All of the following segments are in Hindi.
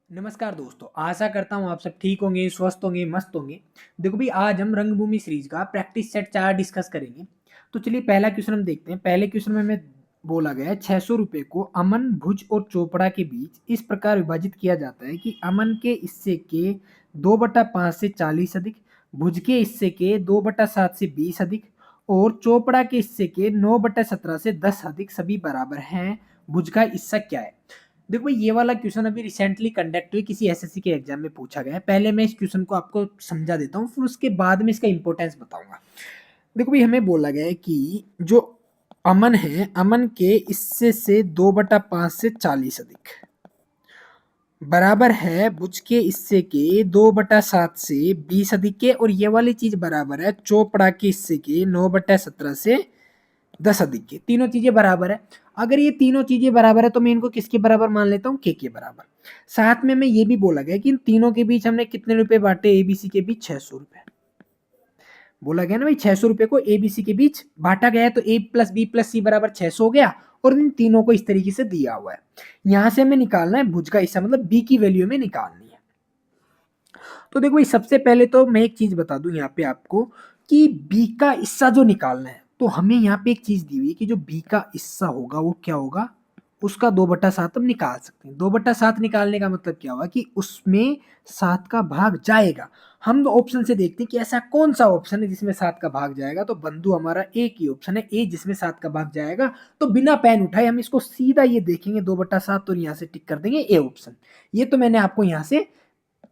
नमस्कार दोस्तों, आशा करता हूँ आप सब ठीक होंगे, स्वस्थ होंगे, मस्त होंगे। देखो भाई, आज हम रंगभूमि सीरीज का प्रैक्टिस सेट 4 डिस्कस करेंगे। तो चलिए पहला क्वेश्चन हम देखते हैं। पहले क्वेश्चन में हमें बोला गया है 600 रुपए को अमन, भुज और चोपड़ा के बीच इस प्रकार विभाजित किया जाता है कि अमन के हिस्से के 2/5 से 40 अधिक, भुज के हिस्से के 2/7 से 20 अधिक और चोपड़ा के हिस्से के 9/17 से 10 अधिक सभी बराबर हैं। भुज का हिस्सा क्या है? देखो भाई, ये वाला क्वेश्चन अभी रिसेंटली कंडक्ट हुई किसी एसएससी के एग्जाम में पूछा गया है। पहले मैं इस क्वेश्चन को आपको समझा देता हूँ, फिर उसके बाद में इसका इंपॉर्टेंस बताऊंगा। देखो भाई, हमें बोला गया है कि जो अमन है, अमन के हिस्से से 2/5 से 40 अधिक बराबर है भुज के हिस्से के 2/7 से 20 अधिक के, और ये वाली चीज बराबर है चोपड़ा के हिस्से के 9/17 से 10 अधिक के। तीनों चीजें बराबर है। अगर ये तीनों चीजें बराबर है तो मैं इनको किसके बराबर मान लेता हूँ? के बराबर। साथ में मैं ये भी बोला गया कि इन तीनों के बीच हमने कितने रुपए बांटे? एबीसी के बीच 600 रुपए। बोला गया ना भाई, 600 रुपए को एबीसी के बीच बांटा गया है, तो ए प्लस बी प्लस सी बराबर 600 हो गया, और इन तीनों को इस तरीके से दिया हुआ है। यहां से हमें निकालना है भुज का हिस्सा, मतलब बी की वैल्यू में निकालनी है। तो देखो भाई, सबसे पहले तो मैं एक चीज बता दूं यहाँ पे आपको कि बी का हिस्सा जो निकालना है, तो हमें यहाँ पे एक चीज दी हुई है कि जो बी का हिस्सा होगा वो क्या होगा? उसका 2/7 हम निकाल सकते हैं। 2/7 निकालने का मतलब क्या होगा कि उसमें 7 का भाग जाएगा। हम ऑप्शन से देखते हैं कि ऐसा कौन सा ऑप्शन है जिसमें 7 का भाग जाएगा। तो बंधु हमारा एक ही ऑप्शन है, ए, जिसमें 7 का भाग जाएगा। तो बिना पेन उठाए हम इसको सीधा ये देखेंगे 2/7, और यहाँ से टिक कर देंगे ए ऑप्शन। ये तो मैंने आपको यहाँ से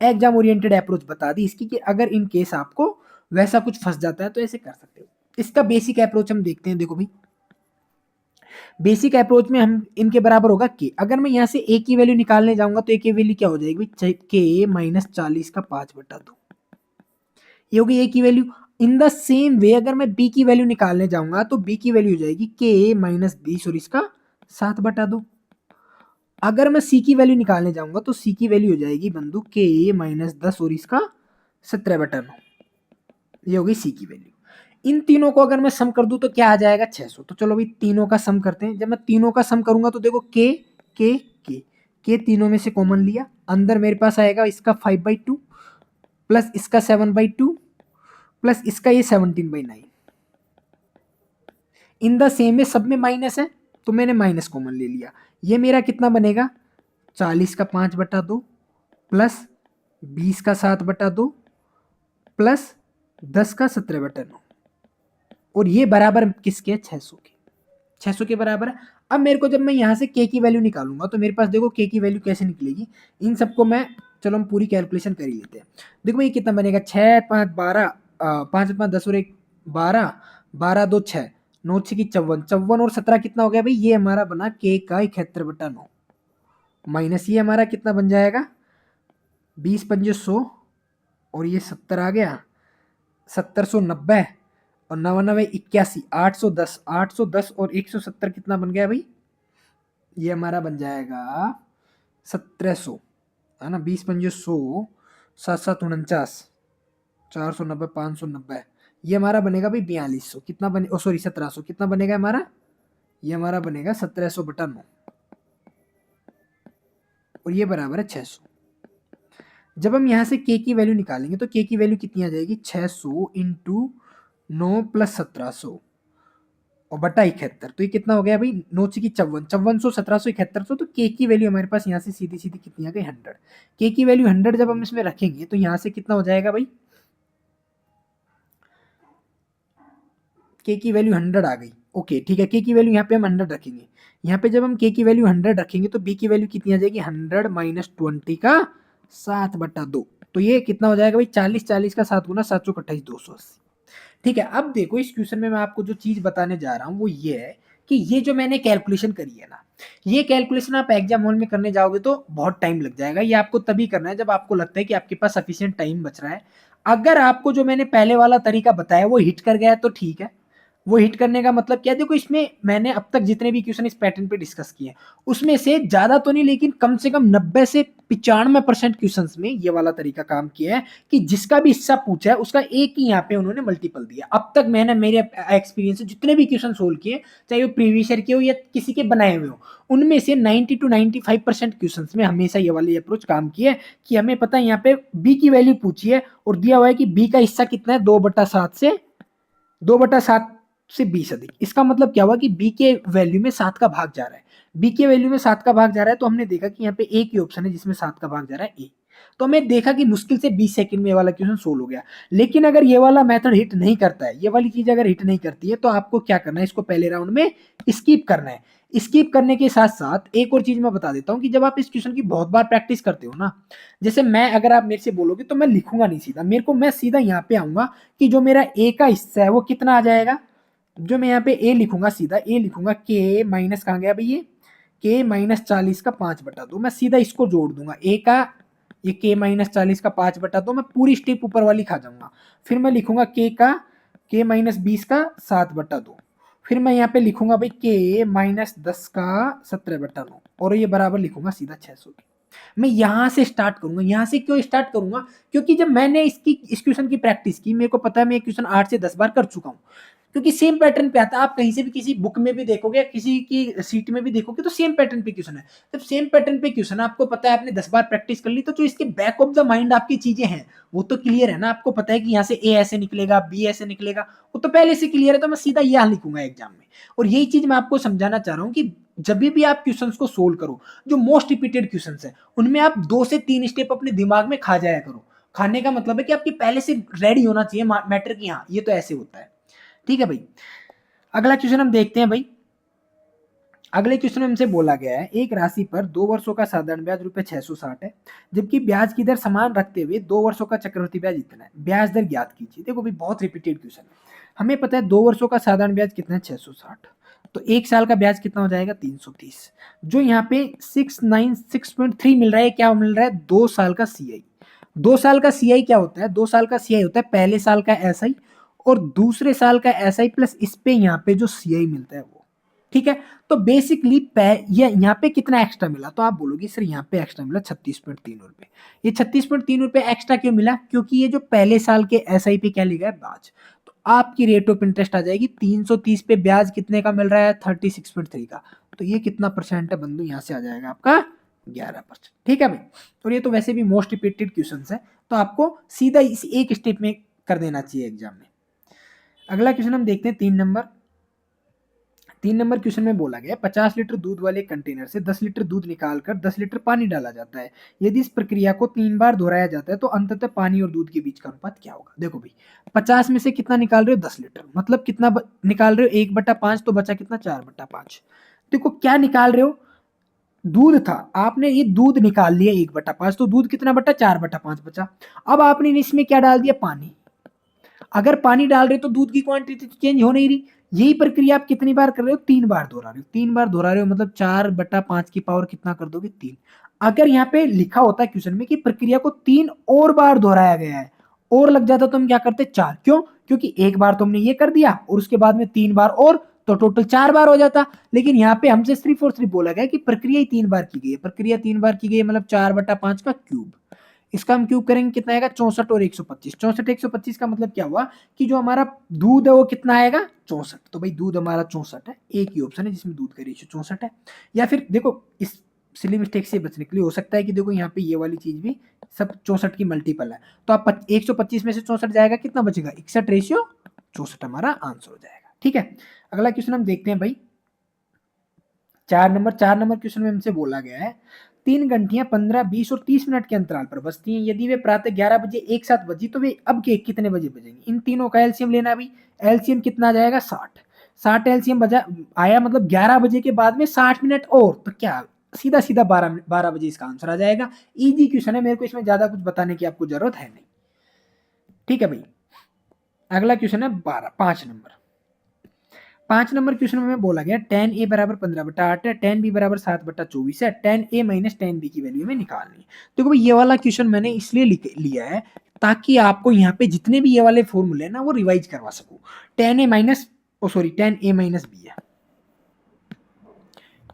एग्जाम ओरिएंटेड अप्रोच बता दी इसकी, कि अगर इन केस आपको वैसा कुछ फंस जाता है तो ऐसे कर सकते हो। इसका बेसिक अप्रोच हम देखते हैं। देखो भाई, बेसिक अप्रोच में हम इनके बराबर होगा के। अगर मैं यहाँ से ए की वैल्यू निकालने जाऊंगा तो ए की वैल्यू क्या हो जाएगी? के माइनस 40 का 5/2, ये होगी ए की value. In the same way अगर मैं बी की वैल्यू निकालने जाऊंगा तो बी की वैल्यू हो जाएगी के माइनस 20 और इसका 7/2। अगर मैं सी की वैल्यू निकालने जाऊंगा तो सी की वैल्यू हो जाएगी बंधु के माइनस 10 और इसका 17/9। ये होगी सी की वैल्यू। इन तीनों को अगर मैं सम कर दूं तो क्या आ जाएगा? 600। तो चलो भाई, तीनों का सम करते हैं। जब मैं तीनों का सम करूंगा तो देखो के के तीनों में से कॉमन लिया, अंदर मेरे पास आएगा इसका 5/2 प्लस इसका 7/2 प्लस इसका ये 17/9। इन द सेम में सब में माइनस है तो मैंने माइनस कॉमन ले लिया। ये मेरा कितना बनेगा? 40 का 5/2 प्लस 20 का 7/2 प्लस 10 का 17/9, और ये बराबर किसके? 600 के। 600 के बराबर है। अब मेरे को जब मैं यहाँ से के की वैल्यू निकालूंगा तो मेरे पास देखो के की वैल्यू कैसे निकलेगी। इन सबको मैं, चलो हम पूरी कैलकुलेशन कर ही लेते हैं। देखो ये कितना बनेगा? 6 5 12, 5 5 10 और 1 12, 12 2 6, 9 6 की 54, 54 और 17 कितना हो गया भाई? ये हमारा बना के का 71/9, माइनस ये हमारा कितना बन जाएगा? 20 पंजे 100, और ये 70 आ गया, 70 190 और 99 81, 810, 810 और 170 कितना बन गया भाई? ये हमारा बन जाएगा 1700, है ना। 20 पंजे 100, 7 7 49, 490, 590, ये हमारा बनेगा भाई 4200। कितना बने? ओ सॉरी, 1700। कितना बनेगा हमारा? ये हमारा बनेगा 1700/9, और ये बराबर है 600। जब हम यहाँ से के की वैल्यू निकालेंगे तो के की वैल्यू कितनी आ जाएगी? 600 इंटू 9 प्लस 1700 और बटा 71। तो ये कितना हो गया भाई? 9 की 54, 5400, 1700, 7100। तो के की वैल्यू हमारे पास यहाँ से सीधी सीधी कितनी आ गई? 100। के की वैल्यू 100 जब हम इसमें रखेंगे तो यहाँ से कितना हो जाएगा भाई? के की वैल्यू 100 आ गई। ओके ठीक है, के की वैल्यू यहाँ पे हम 100 रखेंगे। यहाँ पे जब हम के की वैल्यू 100 रखेंगे तो बी की वैल्यू कितनी आ जाएगी? 100 माइनस 20 का 7/2। तो ये कितना हो जाएगा भाई? 40, 40 का 7 गुना 7 चौक 28, 280। ठीक है। अब देखो, इस क्वेश्चन में मैं आपको जो चीज बताने जा रहा हूँ वो ये है कि ये जो मैंने कैलकुलेशन करी है ना, ये कैलकुलेशन आप एग्जाम हॉल में करने जाओगे तो बहुत टाइम लग जाएगा। ये आपको तभी करना है जब आपको लगता है कि आपके पास सफिशिएंट टाइम बच रहा है। अगर आपको जो मैंने पहले वाला तरीका बताया वो हिट कर गया है तो ठीक है। वो हिट करने का मतलब क्या? देखो, इसमें मैंने अब तक जितने भी क्वेश्चन इस पैटर्न पे डिस्कस किए हैं उसमें से ज्यादा तो नहीं, लेकिन कम से कम 90 से 95% क्वेश्चन में ये वाला तरीका काम किया है कि जिसका भी हिस्सा पूछा है उसका एक ही यहाँ पे उन्होंने मल्टीपल दिया। अब तक मैंने मेरे एक्सपीरियंस से जितने भी क्वेश्चन सोल्व किए, चाहे वो प्रीवियस ईयर के हो या किसी के बनाए हुए हो, उनमें से 90 to 95% क्वेश्चन में हमेशा ये वाली अप्रोच काम की है कि हमें पता है यहाँ पे बी की वैल्यू पूछी है और दिया हुआ है कि बी का हिस्सा कितना है 2/7 से 2/7 से 20 अधिक। इसका मतलब क्या हुआ कि बी के वैल्यू में 7 का भाग जा रहा है, बी के वैल्यू में 7 का भाग जा रहा है, तो हमने देखा कि यहाँ पे एक ही ऑप्शन है जिसमें 7 का भाग जा रहा है ए। तो हमें देखा कि मुश्किल से 20 सेकंड में ये वाला क्वेश्चन सोल्व हो गया। लेकिन अगर ये वाला मेथड हिट नहीं करता है, ये वाली चीज अगर हिट नहीं करती है, तो आपको क्या करना है, इसको पहले राउंड में स्किप करना है। स्किप करने के साथ साथ एक और चीज मैं बता देता हूँ कि जब आप इस क्वेश्चन की बहुत बार प्रैक्टिस करते हो ना, जैसे मैं अगर आप मेरे से बोलोगे तो मैं लिखूंगा नहीं सीधा, मेरे को मैं सीधा यहाँ पे आऊंगा कि जो मेरा ए का हिस्सा है वो कितना आ जाएगा। जो मैं यहाँ पे ए लिखूंगा, सीधा ए लिखूंगा, के माइनस कहाँ गया भाई, ये के माइनस 40 का 5/2, मैं सीधा इसको जोड़ दूंगा ए का, ये के माइनस 40 का 5/2, मैं पूरी स्टेप ऊपर वाली खा जाऊंगा। फिर मैं लिखूंगा के माइनस 20 का 7/2, फिर मैं यहाँ पे लिखूंगा भाई के माइनस 10 का 17/9 और ये बराबर लिखूंगा सीधा 600। मैं यहां से स्टार्ट करूंगा। यहां से क्यों स्टार्ट करूंगा, क्योंकि जब मैंने इस क्वेश्चन की प्रैक्टिस की, मेरे को पता है मैं क्वेश्चन 8 से 10 बार कर चुका हूं, क्योंकि सेम पैटर्न पे आता है। आप कहीं से भी किसी बुक में भी देखोगे, किसी की सीट में भी देखोगे, तो सेम पैटर्न पे क्वेश्चन है। जब सेम पैटर्न पे क्वेश्चन आपको पता है, आपने 10 बार प्रैक्टिस कर ली, तो जो इसके बैक ऑफ द माइंड आपकी चीजें हैं वो तो क्लियर है ना। आपको पता है कि यहाँ से ए ऐसे निकलेगा, बी ऐसे निकलेगा, वो तो पहले से क्लियर है। तो मैं सीधा यह लिखूंगा एग्जाम में। और यही चीज मैं आपको समझाना चाह रहा हूँ कि जब भी आप क्वेश्चंस को सोल्व करो, जो मोस्ट रिपीटेड क्वेश्चंस है, उनमें आप 2 से 3 स्टेप अपने दिमाग में खा जाया करो। खाने का मतलब है कि आपकी पहले से रेडी होना चाहिए मैटर की, हाँ ये तो ऐसे होता है। ठीक है भाई, अगला क्वेश्चन हम देखते हैं भाई। अगले क्वेश्चन में हमसे बोला गया है, एक राशि पर 2 वर्षों का साधारण ब्याज ₹660 है, जबकि ब्याज की दर समान रखते हुए 2 वर्षों का चक्रवृद्धि ब्याज इतना है, ब्याज दर ज्ञात कीजिए। देखो भाई बहुत रिपीटेड क्वेश्चन है। हमें पता है 2 वर्षों का साधारण ब्याज कितना है 660, तो एक साल का ब्याज कितना हो जाएगा 330। जो यहाँ पे 696.3 मिल रहा है, क्या मिल रहा है 2 साल का सीआई। 2 साल का सीआई क्या होता है, 2 साल का सीआई होता है पहले साल का एसआई और दूसरे साल का एसआई प्लस इस पे यहाँ पे जो सीआई मिलता है वो। ठीक है, तो बेसिकली ये यहाँ पे कितना एक्स्ट्रा मिला, तो आप बोलोगे सर यहाँ पे एक्स्ट्रा मिला 36.3 रुपए। ये 36.3 रुपए एक्स्ट्रा क्यों मिला, क्योंकि ये जो पहले साल के एसआई पे क्या लिखा है ब्याज, तो आपकी रेट ऑफ इंटरेस्ट आ जाएगी 330 पे, ब्याज कितने का मिल रहा है 36.3 का, तो ये कितना परसेंट है बंधु, यहाँ से आ जाएगा आपका 11%। ठीक है भाई, और ये तो वैसे भी मोस्ट रिपीटेड क्वेश्चन है, तो आपको सीधा इस एक स्टेप में कर देना चाहिए एग्जाम में। अगला क्वेश्चन हम देखते हैं 3 नंबर क्वेश्चन में बोला गया 50 लीटर दूध वाले कंटेनर से 10 लीटर दूध निकालकर 10 लीटर पानी डाला जाता है। यदि इस प्रक्रिया को 3 बार दोहराया जाता है तो अंततः पानी और दूध के बीच का अनुपात क्या होगा। देखो भाई 50 में से कितना निकाल रहे हो 10 लीटर, मतलब कितना निकाल रहे हो 1/5, तो बचा कितना 4/5। देखो क्या निकाल रहे हो, दूध था, आपने ये दूध निकाल लिया 1/5, तो दूध कितना बटा 4/5 बचा। अब आपने इसमें क्या डाल दिया पानी, अगर पानी डाल रहे हो तो दूध की क्वांटिटी चेंज हो नहीं रही। यही प्रक्रिया आप कितनी बार कर रहे हो, 3 बार दोहरा रहे हो। 3 बार दोहरा रहे हो मतलब 4/5 की पावर कितना कर दोगे 3। अगर यहाँ पे लिखा होता है क्वेश्चन में कि प्रक्रिया को 3 और बार दोहराया गया है, और लग जाता तो हम क्या करते 4, क्यों, क्योंकि एक बार तुमने ये कर दिया और उसके बाद में 3 बार और, तो टोटल 4 बार हो जाता। लेकिन यहाँ पे हमसे सिर्फ और सिर्फ बोला गया कि प्रक्रिया ही 3 बार की गई है, प्रक्रिया 3 बार की गई है मतलब 4/5 का क्यूब। इसका हम क्यूब करेंगे कितना आएगा 64 और 125। 64 125 का मतलब क्या हुआ कि जो हमारा दूध है वो कितना आएगा 64। तो भाई दूध हमारा 64 है, एक ही ऑप्शन है जिसमें दूध का रेशियो 64 है। या फिर देखो इस सिली मिस्टेक से बचने के लिए हो सकता है कि देखो यहाँ पे ये वाली चीज भी सब 64 की मल्टीपल है, तो आप 125 में से 64 जाएगा कितना बचेगा 61 रेशियो 64 हमारा आंसर हो जाएगा। ठीक है, अगला क्वेश्चन हम देखते हैं भाई 4 नंबर क्वेश्चन में हमसे बोला गया है 3 घंटियां 15, 20 और 30 मिनट के अंतराल पर बजती हैं। यदि वे प्रातः 11 बजे एक साथ बजी तो वे अब के कितने बजे बजेंगी। इन तीनों का एलसीएम लेना भी, एलसीएम कितना आ जाएगा 60 एलसीएम बजा आया, मतलब 11 बजे के बाद में 60 मिनट और, तो क्या सीधा सीधा 12 बजे इसका आंसर आ जाएगा। इजी क्वेश्चन है, मेरे को इसमें ज्यादा कुछ बताने की आपको जरूरत है नहीं। ठीक है भाई, अगला क्वेश्चन है 5 नंबर क्वेश्चन में बोला गया tan a बराबर 15/8 है, tan b बराबर 7/24 है, tan a minus tan b की वैल्यू में निकालनी है। देखो भाई ये वाला क्वेश्चन मैंने इसलिए लिया है ताकि आपको यहाँ पे जितने भी ये वाले फॉर्मूले हैं ना वो रिवाइज करवा सकूं। tan a minus tan a minus b है,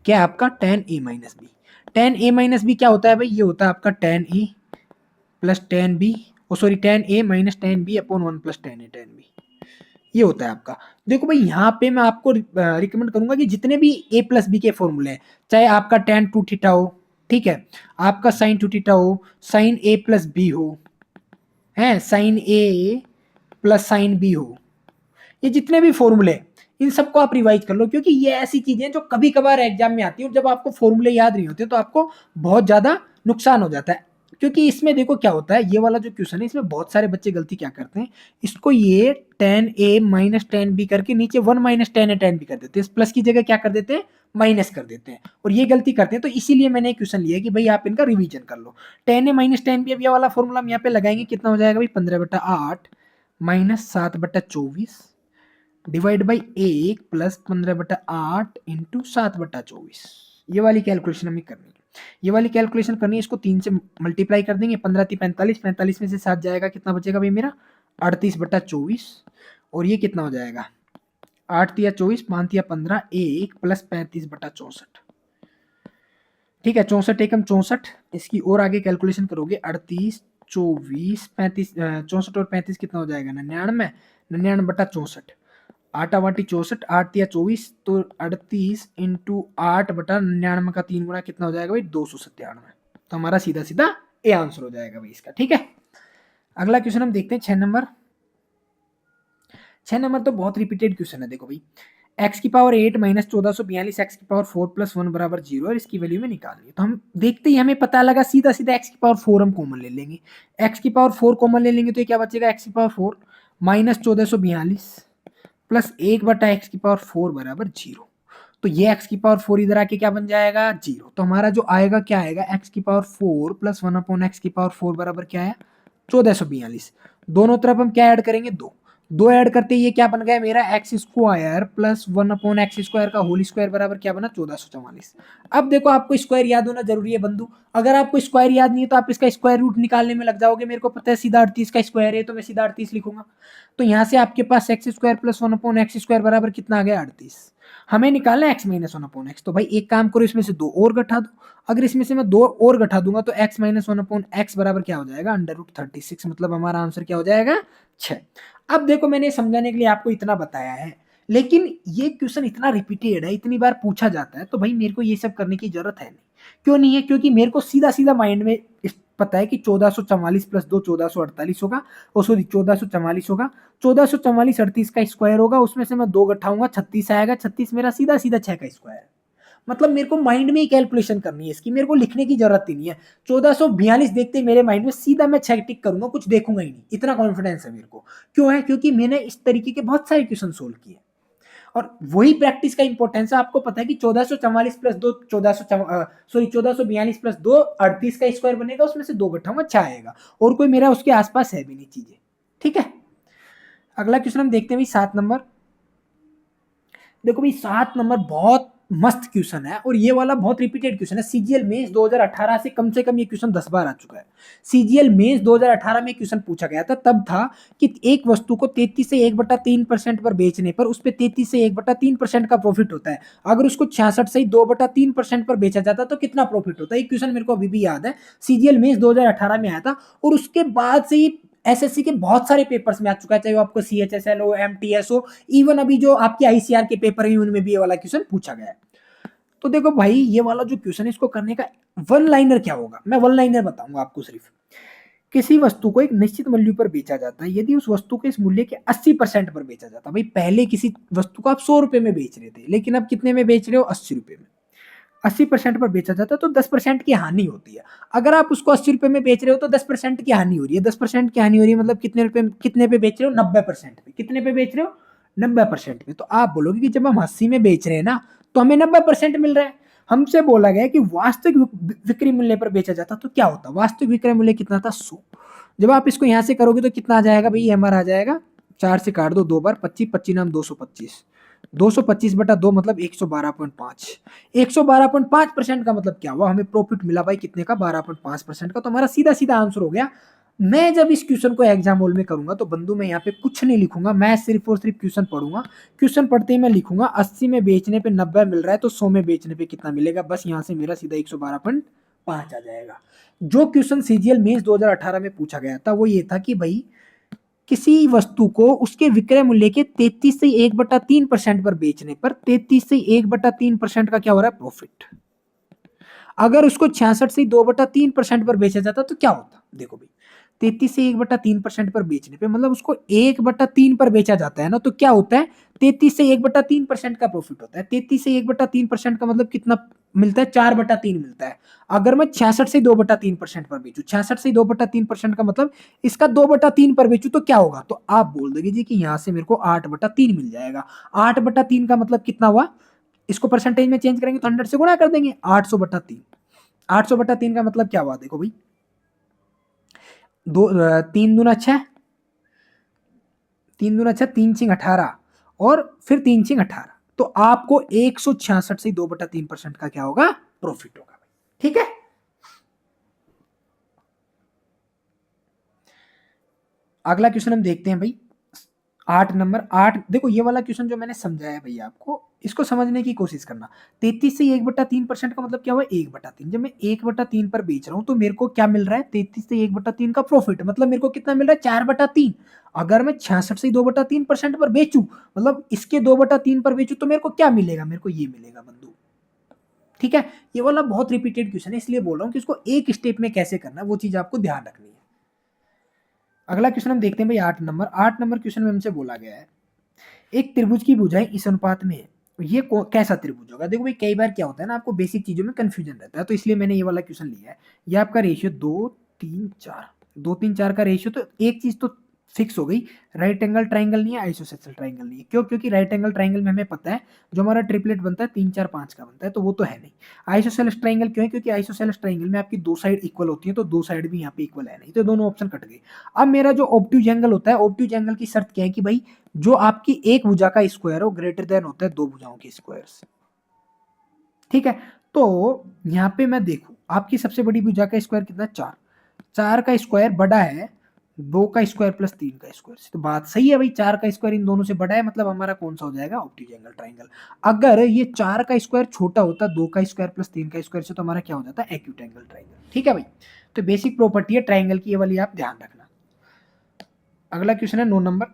क्या आपका tan a minus b। Tan a minus b क्या होता है भाई, ये होता है आपका tan a plus tan b, sorry tan a minus tan b upon one plus tan a tan b, ये होता है आपका। देखो भाई यहाँ पे मैं आपको रिकमेंड करूंगा कि जितने भी ए प्लस बी के फॉर्मूले हैं, चाहे आपका टेन टू थीटा हो, ठीक है, आपका साइन टू थीटा हो, साइन ए प्लस बी हो, है साइन ए प्लस साइन बी हो, ये जितने भी फॉर्मूले, इन सबको आप रिवाइज कर लो, क्योंकि ये ऐसी चीजें जो कभी कभार एग्जाम में आती है और जब आपको फॉर्मूले याद नहीं होते तो आपको बहुत ज्यादा नुकसान हो जाता है। क्योंकि इसमें देखो क्या होता है, ये वाला जो क्वेश्चन है इसमें बहुत सारे बच्चे गलती क्या करते हैं, इसको ये ten a minus tan B करके नीचे one minus ten a tan B कर देते हैं, इस प्लस की जगह क्या कर देते हैं, माइनस कर देते हैं, और ये गलती करते हैं। तो इसीलिए मैंने क्वेश्चन लिया कि भाई आप इनका रिवीजन कर लो। Ten a minus tan B, अब ये वाला फॉर्मूला हम यहाँ पे लगाएंगे, कितना हो जाएगा भाई, 15/8 minus 7/24 divide by 1 plus 15/8 into 7/24। ये वाली कैलकुलेशन हमें करनी है, ये वाली कैलकुलेशन करनी है, इसको 3 से मल्टीप्लाई कर देंगे, 15 3 45, 45 में से 7 जाएगा, कितना बचेगा भाई मेरा 38/24, और ये कितना हो जाएगा 8 तिया 24, 5 तिया 15, 1 प्लस 35/64, ठीक है, 64 एकम 64, इसकी और आगे कैलकुलेशन करोगे 38 24 35, 64 और 35 कितना हो जाएगा 99, 99/64, 8 आवाटी 64, 8 तिया 24, तो 38 इंटू 8/99 का 3 गुना कितना हो जाएगा भाई 297। तो हमारा सीधा सीधा ए आंसर हो जाएगा भाई इसका, ठीक है। अगला क्वेश्चन हम देखते हैं 6 नंबर। 6 नंबर तो बहुत रिपीटेड क्वेश्चन है। देखो भाई x की पावर 8 माइनस 1442 x की पावर 4 प्लस 1 बराबर 0 और इसकी वैल्यू में निकालनी है। तो हम देखते ही हमें पता लगा, सीधा सीधा x की पावर 4 हम कॉमन ले लेंगे, x की पावर 4 कॉमन ले लेंगे तो ये क्या बचेगा, x की पावर 4 माइनस 1442 प्लस 1/x की पावर 4 बराबर 0। तो ये x की पावर 4 इधर आके क्या बन जाएगा 0। तो हमारा जो आएगा क्या आएगा, x की पावर 4 प्लस 1/x की पावर 4 बराबर क्या है 1442। दोनों तरफ हम क्या ऐड करेंगे, 2 ऐड करते ये क्या बन गया मेरा x square plus 1/x square का होल स्क्वायर बराबर क्या बना 1444। अब देखो आपको स्क्वायर याद होना जरूरी है बंधु, अगर आपको स्क्वायर याद नहीं है तो आप इसका स्क्वायर रूट निकालने में लग जाओगे। मेरे को पता है सीधा 38 का स्क्वायर है तो मैं सीधा 38 लिखूंगा। तो यहाँ से आपके पास x square plus 1/x square बराबर कितना आ गया 38। हमें निकालना है x माइनस 1/x। तो भाई एक काम करो, इसमें से 2 और घटा दो। अगर इसमें से मैं 2 और घटा दूंगा तो x माइनस 1/x बराबर क्या हो जाएगा √36। मतलब हमारा आंसर क्या हो जाएगा 6। अब देखो मैंने समझाने के लिए आपको इतना बताया है, लेकिन ये क्वेश्चन इतना रिपीटेड है, इतनी बार पूछा जाता है, तो भाई मेरे को ये सब करने की जरूरत है नहीं। क्यों नहीं है, क्योंकि मेरे को सीधा सीधा माइंड में पता है कि 1444 प्लस 2 1448 होगा, और सॉरी 1444 होगा, 1444 38 का स्क्वायर होगा, उसमें से मैं 2 घटाऊंगा 36 आएगा, 36 मेरा सीधा सीधा 6 का स्क्वायर है। मतलब मेरे को माइंड में ही कैलकुलेशन करनी है इसकी, मेरे को लिखने की जरूरत ही नहीं है। 1442 देखते मेरे माइंड में सीधा मैं 6 टिक करूंगा, कुछ देखूंगा ही नहीं, इतना कॉन्फिडेंस है मेरे को। क्यों है, क्योंकि मैंने इस तरीके के बहुत सारे क्वेश्चन सोल्व किए, और वही प्रैक्टिस का इंपॉर्टेंस है। आपको पता है कि 1444 प्लस 2 1442 प्लस 2 38 का स्क्वायर बनेगा, उसमें से 2 घटाऊंगा 6 आएगा, और कोई मेरा उसके आसपास है भी नहीं चीजें, ठीक है। अगला क्वेश्चन हम देखते हैं भाई 7 नंबर। देखो भाई 7 नंबर बहुत मस्त क्वेश्चन है, और ये वाला बहुत रिपीटेड क्वेश्चन है। सीजीएल मेंस 2018 से कम ये क्वेश्चन 10 बार आ चुका है। सीजीएल मेंस 2018 में क्वेश्चन पूछा गया था, तब था कि एक वस्तु को 33 से 1/3% पर बेचने पर उस पर 33 से 1/3% का प्रॉफिट होता है। अगर उसको 66 से 2/3% पर बेचा जाता तो कितना प्रॉफिट होता है। ये क्वेश्चन मेरे को अभी भी याद है, सीजीएल मेंस 2018 में आया था, और उसके बाद से ही एसएससी के बहुत सारे पेपर्स में आ चुका है, चाहे वो आपको सीएचएसएल हो, एमटीएस हो, इवन अभी जो आपके आईसीआर के पेपर है उनमें भी ये वाला क्वेश्चन पूछा गया है। तो देखो भाई ये वाला जो क्वेश्चन है, इसको करने का वन लाइनर क्या होगा, मैं वन लाइनर बताऊंगा आपको सिर्फ। किसी वस्तु को एक निश्चित मूल्य पर बेचा जाता है यदि उस वस्तु को इस मूल्य के 80% पर बेचा जाता है। भाई पहले किसी वस्तु को आप 100 रुपए में बेच रहे थे, लेकिन अब कितने में बेच रहे हो 80 रुपए में। 80% पर बेचा जाता है तो 10% की हानि होती है। अगर आप उसको 80 रुपए में बेच रहे हो तो 10% की हानि हो रही है। 10% की हानि हो रही है मतलब कितने पे बेच रहे हो 90% पे। कितने पे बेच रहे हो 90% पे। तो आप बोलोगे कि जब हम 80 में बेच रहे हैं ना तो हमें 90% मिल रहा है। हमसे बोला गया कि वास्तविक विक्रय मूल्य पर बेचा जाता तो क्या होता। वास्तविक विक्रय मूल्य कितना था 100। जब आप इसको यहां से करोगे तो कितना आ जाएगा भाई, हमारा आ जाएगा 4 से काट दो 2 बार 25, 25 नाम 225, 225/2 मतलब 112.5। 112.5% का मतलब क्या हुआ, हमें प्रॉफिट मिला भाई कितने का 12.5% का। तो हमारा सीधा सीधा आंसर हो गया मैं जब इस क्वेश्चन को एग्जाम हॉल में करूंगा तो बंधु मैं यहाँ पे कुछ नहीं लिखूंगा, मैं सिर्फ और सिर्फ क्वेश्चन पढ़ूंगा। क्वेश्चन पढ़ते ही मैं लिखूंगा 80 में बेचने पे 90 मिल रहा है तो 100 में बेचने पे कितना मिलेगा, बस यहाँ से मेरा सीधा 112.5 आ जाएगा। जो क्वेश्चन सीजीएल मेंस 2018 में पूछा गया था वो ये था कि भाई किसी वस्तु को उसके विक्रय मूल्य के 33 से 1/3% पर बेचने पर 33 से 1/3% का क्या हो रहा है, प्रॉफिट। अगर उसको 66 से 2/3% पर बेचा जाता तो क्या होता, देखो भाई 33 से 1/3% पर बेचने पे मतलब उसको 1/3 पर बेचा जाता है ना, तो क्या होता है 33 से 1/3% का प्रॉफिट होता है। 33 से 1/3% का मतलब कितना मिलता है, 4/3 मिलता है। अगर मैं 66 से 2/3% पर बेचू, 66 से 2/3% का मतलब इसका 2/3 पर बेचू तो क्या होगा, तो आप बोल दोगे जी कि यहाँ से मेरे को 8/3 मिल जाएगा। 8/3 का मतलब कितना हुआ, इसको परसेंटेज में चेंज करेंगे तो 100 से गुणा कर देंगे, 800/3। 800/3 का मतलब क्या हुआ, देखो भाई दो 3 दूना 6, 3 दूना 6, 3 6 18 और फिर 3 6 18, तो आपको 166 से 2/3% का क्या होगा, प्रॉफिट होगा। ठीक है, अगला क्वेश्चन हम देखते हैं भाई 8 नंबर 8। देखो ये वाला क्वेश्चन जो मैंने समझाया भैया आपको, इसको समझने की कोशिश करना। 33 से 1/3% का मतलब क्या हुआ, 1/3। जब मैं 1/3 पर बेच रहा हूं तो मेरे को क्या मिल रहा है, 33 से 1/3 का प्रॉफिट, मतलब मेरे को कितना मिल रहा है, 4/3। अगर मैं 66 से 2/3% पर बेचू, मतलब इसके 2/3 पर बेचू तो मेरे को क्या मिलेगा, मेरे को ये मिलेगा बंधु। ठीक है, ये वाला बहुत रिपीटेड क्वेश्चन है इसलिए बोल रहा हूँ कि इसको एक स्टेप में कैसे करना है वो चीज आपको ध्यान रखनी है। अगला क्वेश्चन हम देखते हैं भाई 8 नंबर क्वेश्चन में हमसे बोला गया है एक त्रिभुज की भुजाएं इस अनुपात में है, ये कैसा त्रिभुज होगा। देखो भाई कई बार क्या होता है ना, आपको बेसिक चीजों में कंफ्यूजन रहता है, तो इसलिए मैंने ये वाला क्वेश्चन लिया है। ये आपका रेशियो 2 3 4, 2 3 4 का रेशियो, तो एक चीज तो फिक्स हो गई, राइट एंगल ट्राइंगल नहीं है, आइसोसेलेस ट्राइंगल नहीं है। क्यों, क्योंकि राइट एंगल ट्राइंगल में हमें पता है जो हमारा ट्रिपलेट बनता है 3 4 5 का बनता है, तो वो तो है नहीं। आइसोसेलेस ट्राइंगल क्यों है, क्योंकि आइसोसेलेस ट्राइंगल में आपकी दो साइड इक्वल होती है, तो दो साइड भी यहाँ पे इक्वल है नहीं, तो दोनों ऑप्शन कट गए। अब मेरा जो ऑब्ट्यूज एंगल होता है, ऑब्ट्यूज एंगल की शर्त क्या है कि भाई जो आपकी एक भुजा का स्क्वायर हो ग्रेटर देन होता है दो भुजाओं के स्क्वायर। ठीक है, तो यहाँ पे मैं देखूं आपकी सबसे बड़ी भुजा का स्क्वायर कितना है, 4। 4 का स्क्वायर बड़ा है 2 का स्क्वायर प्लस 3 का स्क्वायर से, तो बात सही है भाई, 4 का स्क्वायर इन दोनों से बड़ा है, मतलब हमारा कौन सा हो जाएगा, ऑब्ट्यूज एंगल ट्राइंगल। अगर ये 4 का स्क्वायर छोटा होता 2 का स्क्वायर प्लस 3 का स्क्वायर से, तो हमारा क्या हो जाता है, एक्यूट एंगल ट्राइंगल। ठीक है भाई, तो बेसिक प्रॉपर्टी है ट्राइंगल की, ये वाली आप ध्यान रखना। अगला क्वेश्चन है 9 नंबर।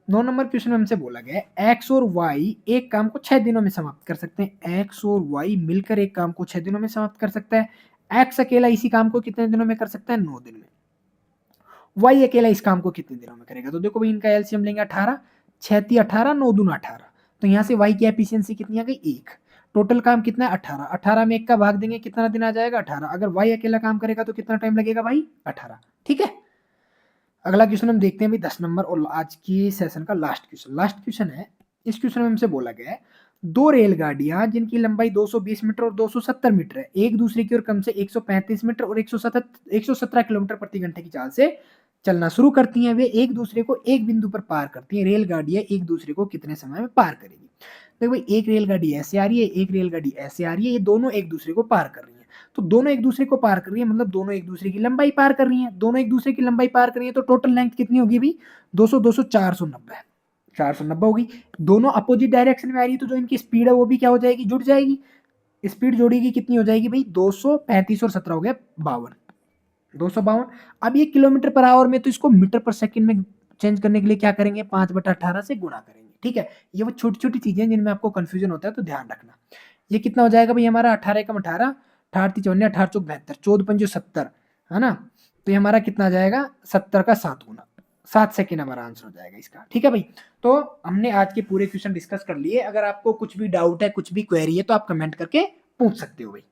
9 नंबर क्वेश्चन में हमसे बोला गया है एक्स और वाई एक काम को 6 दिनों में समाप्त कर सकते हैं। एक्स और वाई मिलकर एक काम को 6 दिनों में समाप्त कर सकता है। एक्स अकेला इसी काम को कितने दिनों में कर सकता है, 9 दिन में। वाई अकेला इस काम को कितने दिनों में करेगा, तो देखो भाई इनका एलसीएम लेंगे 18, 6 × 3 = 18, 9 × 2 = 18, तो यहाँ से वाई की एफिशिएंसी कितनी आ गई, 1। टोटल काम कितना है, 18। 18 में 1 का भाग देंगे कितना दिन आ जाएगा, 18। अगर वाई अकेला काम करेगा तो कितना टाइम लगेगा भाई, 18। ठीक है, अगला क्वेश्चन हम देखते हैं भाई 10 नंबर और आज की सेशन का लास्ट क्वेश्चन। लास्ट क्वेश्चन है, इस क्वेश्चन में हमसे बोला गया है दो रेलगाड़ियां जिनकी लंबाई 220 मीटर और 270 मीटर है, एक दूसरे की ओर क्रम से 135 मीटर और 117 किलोमीटर प्रति घंटे की चाल से चलना शुरू करती हैं। वे एक दूसरे को एक बिंदु पर पार करती हैं। रेलगाड़ियां एक दूसरे को कितने समय में पार करेगी। देखो भाई एक रेलगाड़ी ऐसे आ रही है, एक रेलगाड़ी ऐसे आ रही है, ये दोनों एक दूसरे को पार कर रही है। तो दोनों एक दूसरे को पार कर रही है मतलब दोनों एक दूसरे की लंबाई पार कर रही है। दोनों एक दूसरे की लंबाई पार कर रही है तो टोटल लेंथ कितनी होगी भाई, 200 200 490 है, 490 होगी। दोनों अपोजिट डायरेक्शन में आ रही है तो जो इनकी स्पीड है वो भी क्या हो जाएगी, जुड़ जाएगी। स्पीड जोड़ेगी कितनी हो जाएगी भाई, 235 और 17 हो गया 52, 252। अब ये किलोमीटर पर आवर में, तो इसको मीटर पर सेकंड में चेंज करने के लिए क्या करेंगे, 5/18 से गुणा करेंगे। ठीक है, ये वो छोटी छोटी चीजें जिनमें आपको कंफ्यूजन होता है, तो ध्यान रखना। ये कितना हो जाएगा भाई हमारा, 18 × 18, 18 × 3 = 18, 18 × 4 = 72, 14 × 5 = 70, है ना। तो ये हमारा कितना आ जाएगा, 70 का 7 गुना, 7 सेकेंड हमारा आंसर हो जाएगा इसका। ठीक है भाई, तो हमने आज के पूरे क्वेश्चन डिस्कस कर लिए। अगर आपको कुछ भी डाउट है, कुछ भी क्वेरी है, तो आप कमेंट करके पूछ सकते हो भाई।